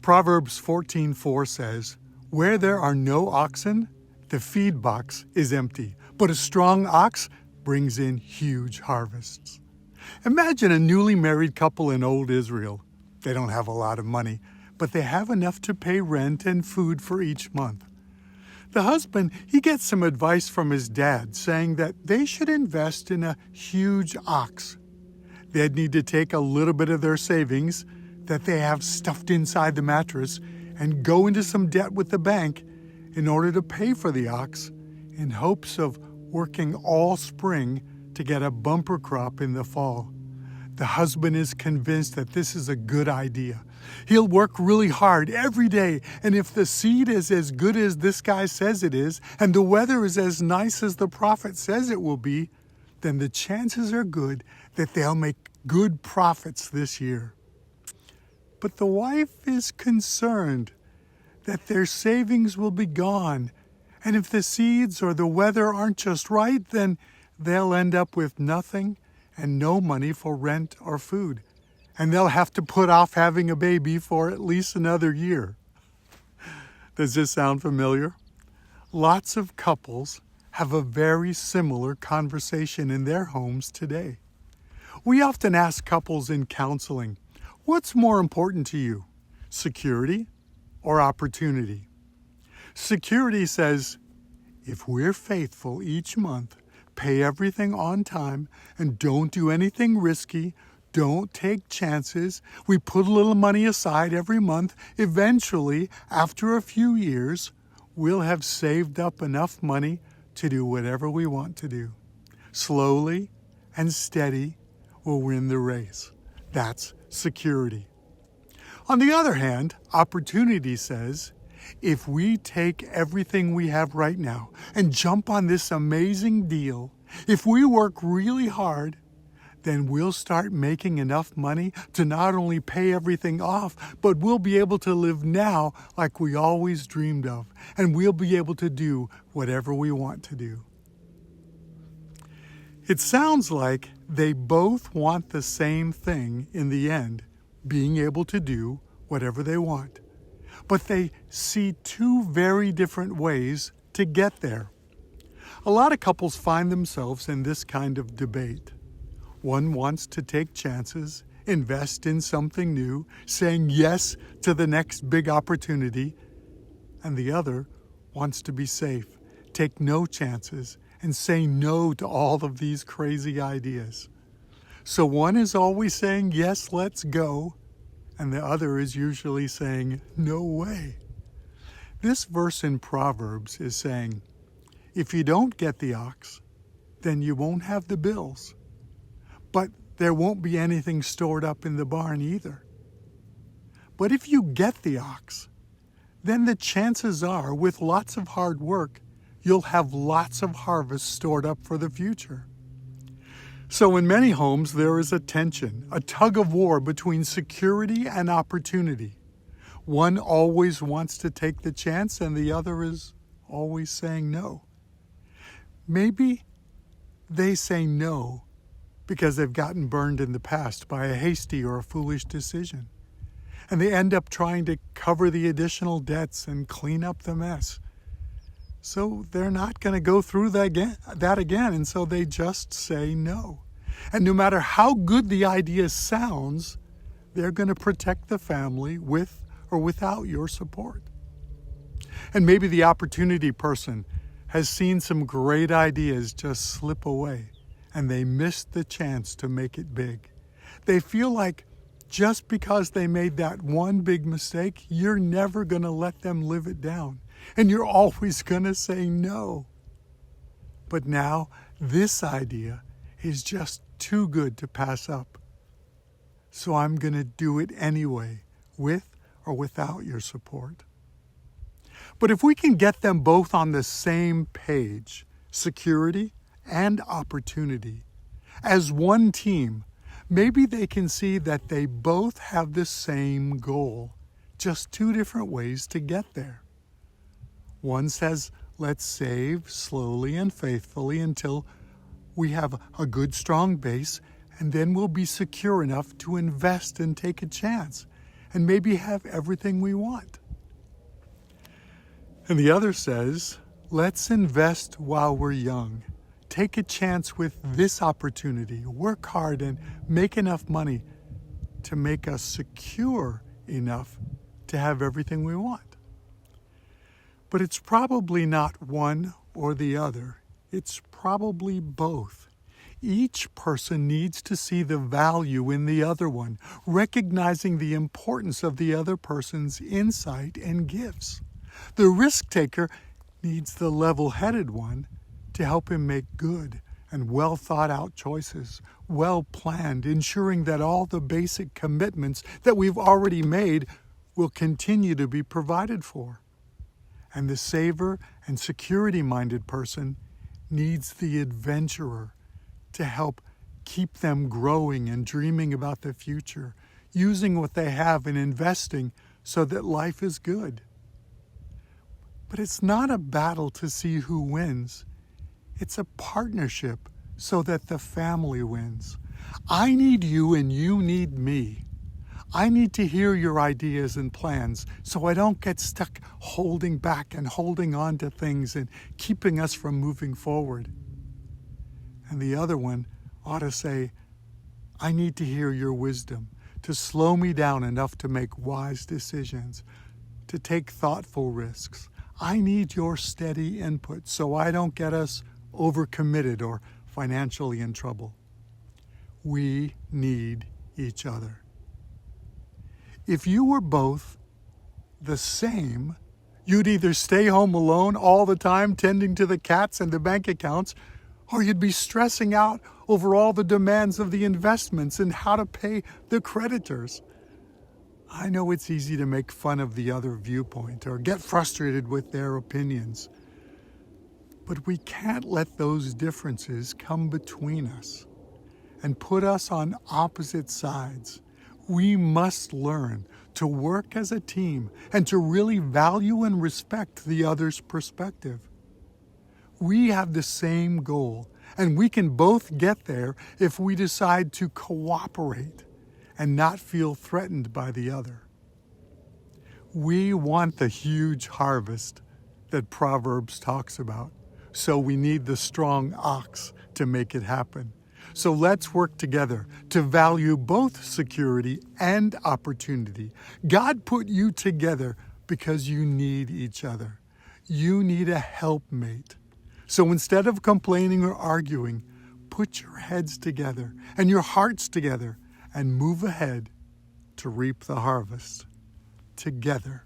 Proverbs 14:4 says, "Where there are no oxen, the feed box is empty, but a strong ox brings in huge harvests." Imagine a newly married couple in old Israel. They don't have a lot of money, but they have enough to pay rent and food for each month. The husband, he gets some advice from his dad saying that they should invest in a huge ox. They'd need to take a little bit of their savings that they have stuffed inside the mattress and go into some debt with the bank in order to pay for the ox in hopes of working all spring to get a bumper crop in the fall. The husband is convinced that this is a good idea. He'll work really hard every day, and if the seed is as good as this guy says it is, and the weather is as nice as the prophet says it will be, then the chances are good that they'll make good profits this year. But the wife is concerned that their savings will be gone, and if the seeds or the weather aren't just right, then they'll end up with nothing and no money for rent or food, and they'll have to put off having a baby for at least another year. Does this sound familiar? Lots of couples have a very similar conversation in their homes today. We often ask couples in counseling, what's more important to you, security or opportunity? Security says, if we're faithful each month, pay everything on time, and don't do anything risky, don't take chances, we put a little money aside every month, eventually, after a few years, we'll have saved up enough money to do whatever we want to do. Slowly and steady will win the race. That's security. On the other hand, opportunity says, if we take everything we have right now and jump on this amazing deal, if we work really hard, then we'll start making enough money to not only pay everything off, but we'll be able to live now like we always dreamed of, and we'll be able to do whatever we want to do. It sounds like they both want the same thing in the end, being able to do whatever they want. But they see two very different ways to get there. A lot of couples find themselves in this kind of debate. One wants to take chances, invest in something new, saying yes to the next big opportunity, and the other wants to be safe, take no chances, and say no to all of these crazy ideas. So one is always saying, yes, let's go, and the other is usually saying, no way. This verse in Proverbs is saying, if you don't get the ox, then you won't have the bills. But there won't be anything stored up in the barn either. But if you get the ox, then the chances are, with lots of hard work, you'll have lots of harvest stored up for the future. So in many homes, there is a tension, a tug of war between security and opportunity. One always wants to take the chance, and the other is always saying no. Maybe they say no because they've gotten burned in the past by a hasty or a foolish decision, and they end up trying to cover the additional debts and clean up the mess. So they're not going to go through that again, and so they just say no. And no matter how good the idea sounds, they're going to protect the family with or without your support. And maybe the opportunity person has seen some great ideas just slip away, and they missed the chance to make it big. They feel like just because they made that one big mistake, you're never going to let them live it down. And you're always going to say no. But now, this idea is just too good to pass up. So I'm going to do it anyway, with or without your support. But if we can get them both on the same page, security and opportunity, as one team, maybe they can see that they both have the same goal, just two different ways to get there. One says, let's save slowly and faithfully until we have a good, strong base, and then we'll be secure enough to invest and take a chance. and maybe have everything we want. And the other says, let's invest while we're young. Take a chance with this opportunity. Work hard and make enough money to make us secure enough to have everything we want. But it's probably not one or the other. It's probably both. Each person needs to see the value in the other one, recognizing the importance of the other person's insight and gifts. The risk taker needs the level-headed one to help him make good and well thought out choices, well planned, ensuring that all the basic commitments that we've already made will continue to be provided for. And the saver and security-minded person needs the adventurer to help keep them growing and dreaming about the future, using what they have and investing so that life is good. But it's not a battle to see who wins. It's a partnership so that the family wins. I need you and you need me. I need to hear your ideas and plans so I don't get stuck holding back and holding on to things and keeping us from moving forward. And the other one ought to say, I need to hear your wisdom to slow me down enough to make wise decisions, to take thoughtful risks. I need your steady input so I don't get us overcommitted or financially in trouble. We need each other. If you were both the same, you'd either stay home alone all the time tending to the cats and the bank accounts, or you'd be stressing out over all the demands of the investments and how to pay the creditors. I know it's easy to make fun of the other viewpoint or get frustrated with their opinions, but we can't let those differences come between us and put us on opposite sides. We must learn to work as a team and to really value and respect the other's perspective. We have the same goal, and we can both get there if we decide to cooperate and not feel threatened by the other. We want the huge harvest that Proverbs talks about, so we need the strong ox to make it happen. So let's work together to value both security and opportunity. God put you together because you need each other. You need a helpmate. So instead of complaining or arguing, put your heads together and your hearts together and move ahead to reap the harvest together.